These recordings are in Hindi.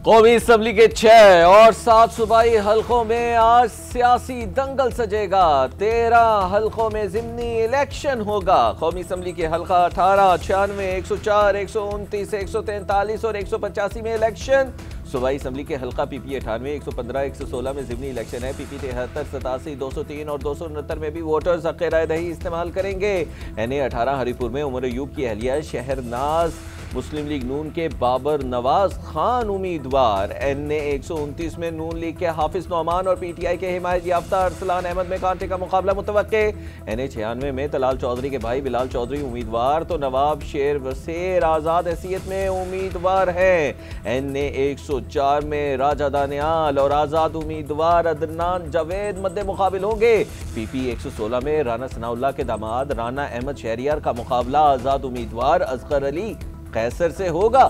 कौमी असम्बली के 6 और 7 सूबाई हलकों में आज सियासी दंगल सजेगा। 13 हलकों में ज़िमनी इलेक्शन होगा। कौमी असम्बली के हलका 18, 96, 104, 129, 143 और 185 में इलेक्शन। सूबाई असम्बली के हलका पीपी 98, 115, 116 में ज़िमनी इलेक्शन है। पीपी 73, 87, 203 और 269 में भी वोटर्स हक़ राय दही इस्तेमाल करेंगे। NA 18 हरीपुर में उमर अयूब की अहलिया शहरनाज मुस्लिम लीग नून के बाबर नवाज खान उम्मीदवार। NA 129 में नून लीग के हाफिज नौमान और PTI के हिमायत याफ्ता अरसलान अहमद में कांटे का मुकाबला मुतवक्के। NA 96 में तलाल चौधरी के भाई बिलाल चौधरी उम्मीदवार तो नवाब शेर वसेर आज़ाद हैसियत में उम्मीदवार हैं। NA 104 में राजा दानियाल और आज़ाद उम्मीदवार अदनान जावेद मद्दे मुकाबिल होंगे। PP 116 में राना सनाउल्लाह के दामाद राना अहमद शहरियार का मुकाबला आज़ाद उम्मीदवार असगर अली कैसर से होगा।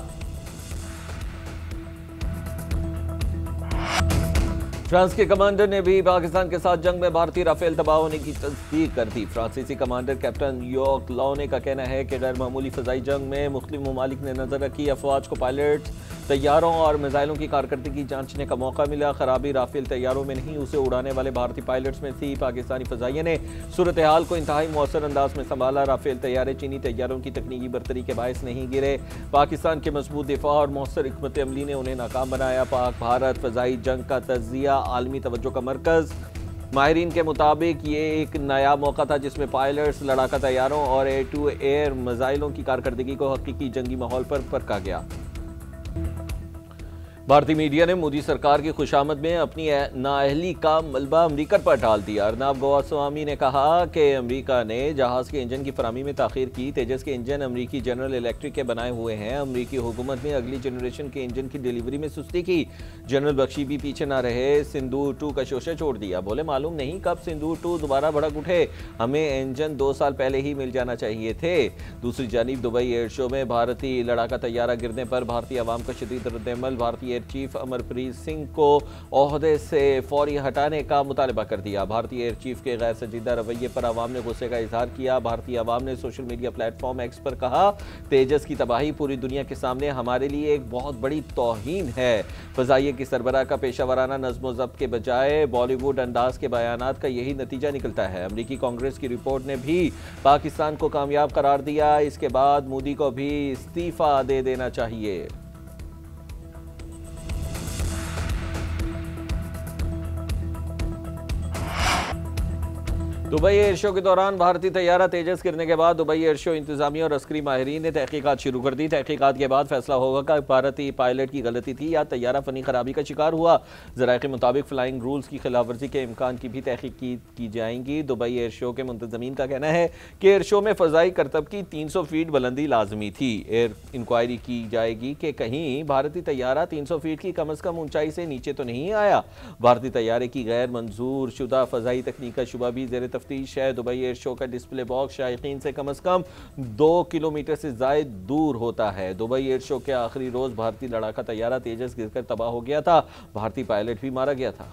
फ्रांस के कमांडर ने भी पाकिस्तान के साथ जंग में भारतीय राफेल तबाह होने की तस्दीक कर दी। फ्रांसीसी कमांडर कैप्टन योक लॉने का कहना है कि गैर मामूली फजाई जंग में मुख्तलिफ ममालिक ने नजर रखी अफवाज को पायलट तैयारों और मिसाइलों की कारकर्दगी जांचने का मौका मिला। खराबी राफेल तैयारों में नहीं, उसे उड़ाने वाले भारतीय पायलट्स में थी। पाकिस्तानी फजाइया ने सूरत हाल को इंतहाई मौसर अंदाज में संभाला। राफेल तैयारे चीनी तैयारों की तकनीकी बरतरी के बायस नहीं गिरे। पाकिस्तान के मजबूत दिफा और मौसर हिकमत अमली ने उन्हें नाकाम बनाया। पाक भारत फजाई जंग का तजिया आलमी तवज्जो का मरकज। माहिरीन के मुताबिक ये एक नया मौका था जिसमें पायलट्स लड़ाका तैयारों और एयर टू एयर मिसाइलों की कारकर्दगी को हकीकी जंगी माहौल पर परखा गया। भारतीय मीडिया ने मोदी सरकार की खुशामद में अपनी नाअहली का मलबा अमरीका पर डाल दिया। अर्नाब गोस्वामी ने कहा कि अमरीका ने जहाज़ के इंजन की फरामी में ताख़ीर की। तेजस के इंजन अमरीकी जनरल इलेक्ट्रिक के बनाए हुए हैं। अमरीकी हुकूमत ने अगली जनरेशन के इंजन की डिलीवरी में सुस्ती की। जनरल बख्शी भी पीछे ना रहे, सिंदूर 2 का शोशा छोड़ दिया। बोले मालूम नहीं कब सिंदूर 2 दोबारा भड़क उठे, हमें इंजन 2 साल पहले ही मिल जाना चाहिए थे। दूसरी जानिब दुबई एयर शो में भारतीय लड़ाका तैयारा गिरने पर भारतीय अवाम का शदीद रद्द-ए-अमल। भारतीय एयर चीफ अमरप्रीत सिंह को ओहदे से फौरी हटाने का मुतालबा कर दिया। भारतीय एयर चीफ के गैर संजीदा रवैये पर अवाम ने गुस्से का इजहार किया। भारतीय अवाम ने सोशल मीडिया प्लेटफॉर्म एक्स पर कहा, तेजस की तबाही पूरी दुनिया के सामने हमारे लिए एक बहुत बड़ी तौहीन है। फजाइये की सरबराह का पेशा वराना नज़्म ज़ब्त के बजाय बॉलीवुड अंदाज के बयानात का यही नतीजा निकलता है। अमरीकी कांग्रेस की रिपोर्ट ने भी पाकिस्तान को कामयाब करार दिया। इसके बाद मोदी को भी इस्तीफा दे देना चाहिए। दुबई एयर शो के दौरान भारतीय तैयारा तेजस गिरने के बाद दुबई एयर शो इंतजामिया और अस्करी माहिरीन ने तहकीकात शुरू कर दी। तहकीकात के बाद फैसला होगा कि भारतीय पायलट की गलती थी या तैयारा फनी खराबी का शिकार हुआ। ज़राए के मुताबिक फ्लाइंग रूल्स की खिलाफवर्जी के इम्कान की भी तहकीक की जाएंगी। दुबई एयर शो के मुंतजमीन का कहना है कि एयर शो में फ़ज़ाई करतब की 300 फीट बुलंदी लाजमी थी। एयर इंक्वायरी की जाएगी कि कहीं भारतीय तैयारा 300 फीट की कम अज़ कम ऊंचाई से नीचे तो नहीं आया। भारतीय तैयारे की गैर मंजूर शुदा फ़ज़ाई तकनीक का शुबा भी ज़ेर तफ्तीश है। दुबई एयर शो का डिस्प्ले बॉक्स शायकीन से कम 2 किलोमीटर से ज़ायद दूर होता है। दुबई एयर शो के आखिरी रोज भारतीय लड़ाका तैयारा तेजस गिरकर तबाह हो गया था। भारतीय पायलट भी मारा गया था।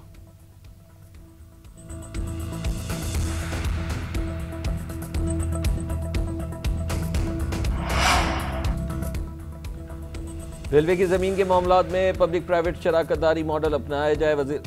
रेलवे की जमीन के मामलात में पब्लिक प्राइवेट शराकतदारी मॉडल अपनाया जाए।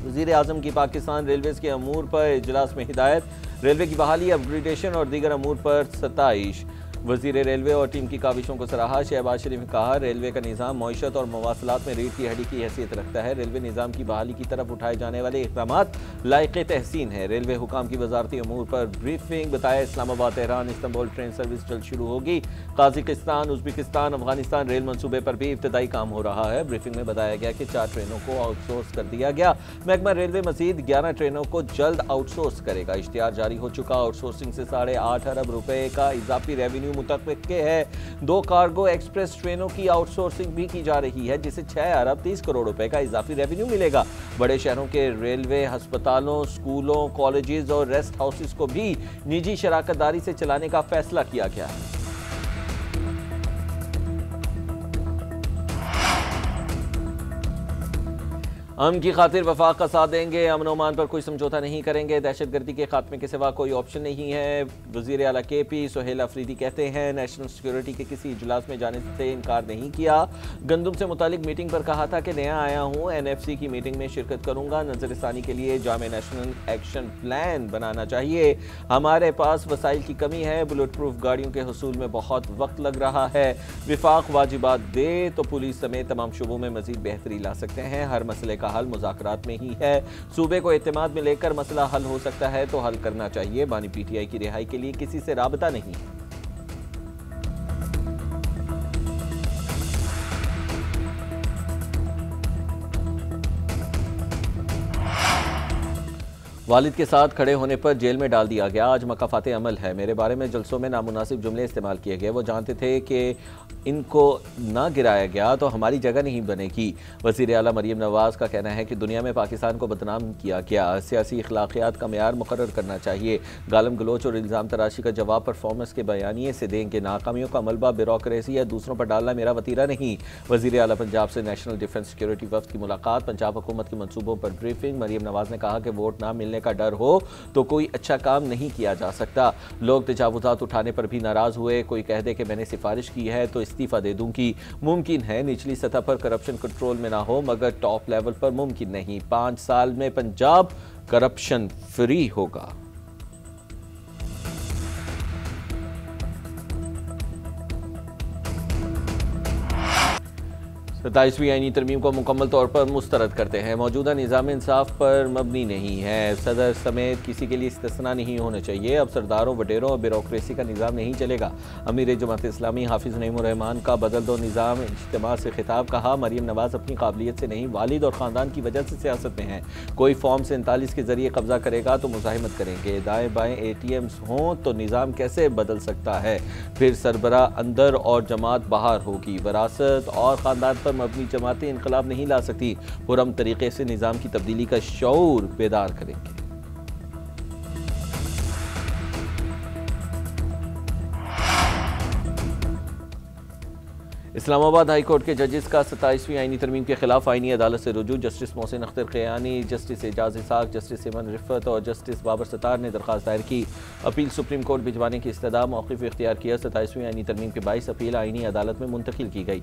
वज़ीर आज़म की पाकिस्तान रेलवेज़ के अमूर पर इजलास में हिदायत। रेलवे की बहाली, अपग्रेडेशन और दीगर अमूर पर सताइश। वज़ीर रेलवे और टीम की काविशों को सराहा। शहबाज शरीफ ने कहा, रेलवे का निज़ाम मईशत और मवासलात में रीढ़ की हड्डी की हैसियत रखता है। रेलवे निज़ाम की बहाली की तरफ उठाए जाने वाले इक़दामात लायक़े तहसीन है। रेलवे हुकाम की वजारती अमूर पर ब्रीफिंग। बताया, Islamabad Tehran Istanbul train service जल्द शुरू होगी। ताजिकिस्तान, उज़्बेकिस्तान, अफगानिस्तान रेल मनसूबे पर भी इब्तदाई काम हो रहा है। ब्रीफिंग में बताया गया कि 4 ट्रेनों को आउटसोर्स कर दिया गया। महकमा रेलवे मजीद 11 ट्रेनों को जल्द आउटसोर्स करेगा। इश्तिहार जारी हो चुका। आउटसोर्सिंग से 8.5 अरब रुपए का इजाफी रेवेन्यू मुतवक्के है। 2 कार्गो एक्सप्रेस ट्रेनों की आउटसोर्सिंग भी की जा रही है, जिससे 6 अरब 30 करोड़ रुपए का इजाफी रेवेन्यू मिलेगा। बड़े शहरों के रेलवे अस्पतालों, स्कूलों, कॉलेजेस और रेस्ट हाउसेस को भी निजी शराकतदारी से चलाने का फैसला किया गया है। अमन की खातिर वफाक का साथ देंगे, अमन ओमान पर कोई समझौता नहीं करेंगे, दहशतगर्दी के खात्मे के सिवा कोई ऑप्शन नहीं है। वज़ीर आला KP सुहेल अफरीदी कहते हैं नेशनल सिक्योरिटी के किसी इजलास में जाने से इनकार नहीं किया। गंदम से मुतालिक मीटिंग पर कहा था कि नया आया हूँ, NFC की मीटिंग में शिरकत करूंगा। नजरसानी के लिए जामे नेशनल एक्शन प्लान बनाना चाहिए। हमारे पास वसाइल की कमी है, बुलेट प्रूफ गाड़ियों के हसूल में बहुत वक्त लग रहा है। विफाक वाजिबात दे तो पुलिस समेत तमाम शुबों में मजीद बेहतरी ला सकते हैं। हर मसले का हल मुज़ाकरात में ही है। सूबे को एतमाद में लेकर मसला हल हो सकता है तो हल करना चाहिए। बानी PTI की रिहाई के लिए किसी से राबता नहीं। वालिद के साथ खड़े होने पर जेल में डाल दिया गया, आज मकाफाते अमल है। मेरे बारे में जलसों में नामुनासिब जुमले इस्तेमाल किए गए। वो जानते थे कि इनको ना गिराया गया तो हमारी जगह नहीं बनेगी। वज़ीर आला मरीम नवाज़ का कहना है कि दुनिया में पाकिस्तान को बदनाम किया गया, सियासी अखलाकियात का मेयार मुकर्रर करना चाहिए। गालम गलोच और इल्ज़ाम तराशी का जवाब परफॉर्मेंस के बयानिए से देंगे। नाकामियों का मलबा ब्यूरोक्रेसी या दूसरों पर डालना मेरा वतीरा नहीं। वज़ीर आला पंजाब से नेशनल डिफेंस सिक्योरिटी वफ़द की मुलाकात, पंजाब हुकूमत के मनसूबों पर ब्रीफिंग। मरीम नवाज़ ने कहा कि वोट ना मिलने का डर हो तो कोई अच्छा काम नहीं किया जा सकता। लोग तजावुज़ात उठाने पर भी नाराज़ हुए। कोई कह दे कि मैंने सिफारिश की है तो इस्तीफ़ा दे दूंगी। मुमकिन है निचली सतह पर करप्शन कंट्रोल में ना हो मगर टॉप लेवल पर मुमकिन नहीं। 5 साल में पंजाब करप्शन फ्री होगा। 27वीं आईनी तरमीम को मुकम्मल तौर पर मुस्तरद करते हैं। मौजूदा निज़ाम इंसाफ पर मबनी नहीं है। सदर समेत किसी के लिए इस्तिस्ना नहीं होना चाहिए। अब सरदारों, वडेरों और ब्यूरोक्रेसी का निज़ाम नहीं चलेगा। अमीर जमात इस्लामी हाफिज़ नईमुर रहमान का बदल दो निज़ाम इज्तिमा से खिताब। कहा मरीम नवाज़ अपनी काबिलियत से नहीं, वालिद और ख़ानदान की वजह से सियासत में हैं। कोई फॉर्म 47 के ज़रिए कब्जा करेगा तो मुज़ाहिमत करेंगे। दाएँ बाएँ ATMs हों तो निज़ाम कैसे बदल सकता है। फिर सरबरा अंदर और जमात बाहर होगी। वरासत और ख़ानदान पर मबनी जमातें इनकलाब नहीं ला सकती। पुरअमन तरीके से निज़ाम की तब्दीली का शऊर बेदार करेंगे। इस्लामाबाद हाई कोर्ट के जजेस का 27वीं आईनी तरमीम के खिलाफ आईनी अदालत से रुजू। Justice Mohsin Akhtar Kayani, justice Ejaz Ishaq, justice Iman Rifat और जस्टिस बाबर सत्तार ने दरख्वास्त दायर की। अपील सुप्रीम कोर्ट भिजवाने की इस्तदा मौक़िफ़ इख्तियार किया। 27वीं आईनी तरमीम के 22 अपील आईनी अदालत में मुंतकिल की गई।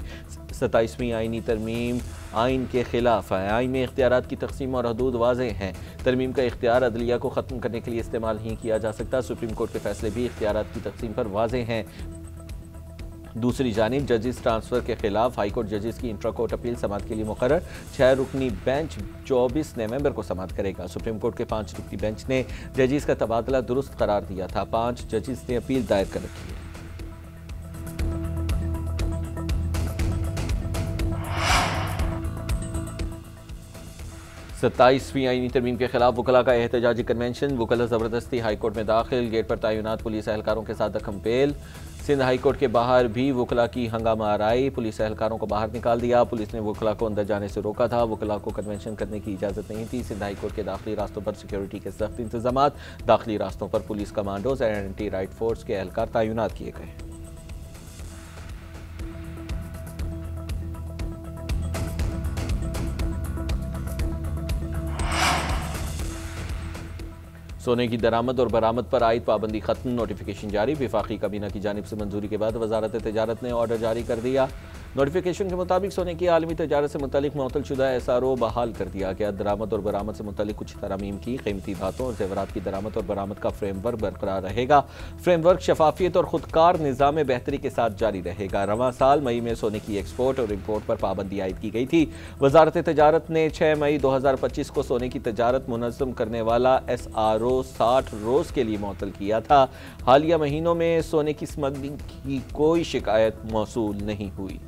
27वीं आईनी तरमीम आइन के खिलाफ है। आइन में इख्तियारात की तक़सीम और हदूद वाज़ेह हैं। तरमीम का इख्तियार अदलिया को ख़त्म करने के लिए इस्तेमाल नहीं किया जा सकता। सुप्रीम कोर्ट के फैसले भी इख्तियारात की तक़सीम पर वाज़ेह हैं। दूसरी जानिब जजेस ट्रांसफ़र के खिलाफ हाईकोर्ट जजेस की इंट्रा कोर्ट अपील समाअत के लिए मुकर्रर। 6 रुकनी बेंच 24 नवंबर को समाअत करेगा। सुप्रीम कोर्ट के 5 रुकनी बेंच ने जजेस का तबादला दुरुस्त करार दिया था। 5 जजेस ने अपील दायर कर रखी है। सत्ताईसवीं आईनी तरमीम के खिलाफ वकला का एहतजाजी कन्वेंशन। वकला ज़बरदस्ती हाईकोर्ट में दाखिल, गेट पर तैनात पुलिस एहलकारों के साथ दखम पेल। सिंध हाई कोर्ट के बाहर भी वकला की हंगामा आराई, पुलिस एहलकारों को बाहर निकाल दिया। पुलिस ने वकला को अंदर जाने से रोका था। वकला को कन्वेंशन करने की इजाज़त नहीं थी। सिंध हाई कोर्ट के दाखिली रास्तों पर सिक्योरिटी के सख्त इंतजाम। दाखिली रास्तों पर police commandos and anti right force के एहलकार तैनात किए गए। सोने की दरामद और बरामद पर आयद पाबंदी खत्म, नोटिफिकेशन जारी। वफाकी काबीना की जानिब से मंजूरी के बाद वजारत तिजारत ने ऑर्डर जारी कर दिया। नोटिफिकेशन के मुताबिक सोने की आलमी तजारत से मुतल्लिक मुअत्तलशुदा SRO बहाल कर दिया गया। दरामद और बरामद से मुतल्लिक कुछ तरामीम की कीमती धातों और जेवरात की दरामद और बरामद का फ्रेमवर्क बरकरार रहेगा। फ्रेमवर्क शफाफियत और खुदकार निज़ाम बेहतरी के साथ जारी रहेगा। रवां साल मई में सोने की एक्सपोर्ट और इम्पोर्ट पर पाबंदी आयद की गई थी। वजारत तजारत ने 6 मई 2025 को सोने की तजारत मुनज़्ज़म करने वाला SRO 60 रोज़ के लिए मुअत्तल किया था। हालिया महीनों में सोने की स्मगलिंग की कोई शिकायत मौसूल नहीं हुई।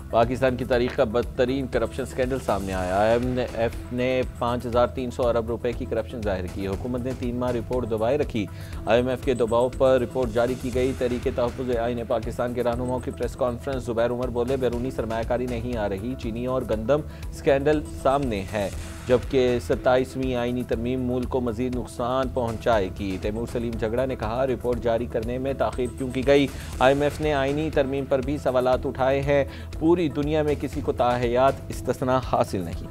पाकिस्तान की तारीख का बदतरीन करप्शन स्कैंडल सामने आया। IMF ने 5300 अरब रुपए की करप्शन जाहिर की। हुकूमत ने 3 माह रिपोर्ट दबाए रखी। IMF के दबाव पर रिपोर्ट जारी की गई। तहरीक तहफ़्फ़ुज़ आइन पाकिस्तान के रहनुमाओं की प्रेस कॉन्फ्रेंस। ज़ुबैर उमर बोले बैरूनी सरमायाकारी नहीं आ रही, चीनी और गंदम स्कैंडल सामने है। जबकि 27वीं आईनी तरमीम मुल्क को मजीद नुकसान पहुँचाएगी। तैमूर सलीम झगड़ा ने कहा, रिपोर्ट जारी करने में ताख़ीर क्यों की गई। IMF ने आईनी तरमीम पर भी सवालात उठाए हैं। पूरी दुनिया में किसी को ताहयात इस्तिस्ना हासिल नहीं।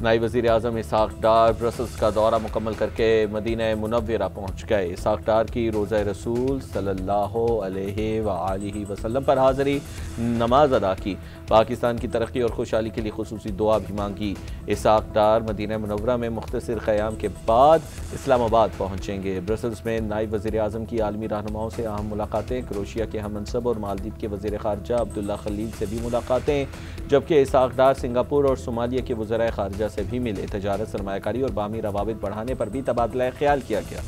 नायब वज़ीर आज़म इसहाक़ डार ब्रसल्स का दौरा मुकम्मल करके मदीना मुनव्वरा पहुँच गए। इसहाक़ डार की रोज़ा रसूल सल्लल्लाहु अलैहि वसल्लम पर हाज़री, नमाज अदा की, पाकिस्तान की तरक्की और खुशहाली के लिए खुसूसी दुआ भी मांगी। इसहाक़ डार मदीना मुनव्वरा में मुख्तसर क़याम के बाद इस्लामाबाद पहुँचेंगे। ब्रसल्स में नायब वज़ीर आज़म की आलमी रहनुमाओं से अहम मुलाकातें, क्रोशिया के हम मनसब और मालदीव के वज़ीर ख़ारजा अब्दुल्ला खलील से भी मुलाकातें, जबकि इसहाक़ डार सिंगापुर और सोमालिया के वज़राए ख़ारजा से भी मिले। तजारत, सरमायाकारी और बाहमी रवाबित बढ़ाने पर भी तबादला ख्याल किया गया।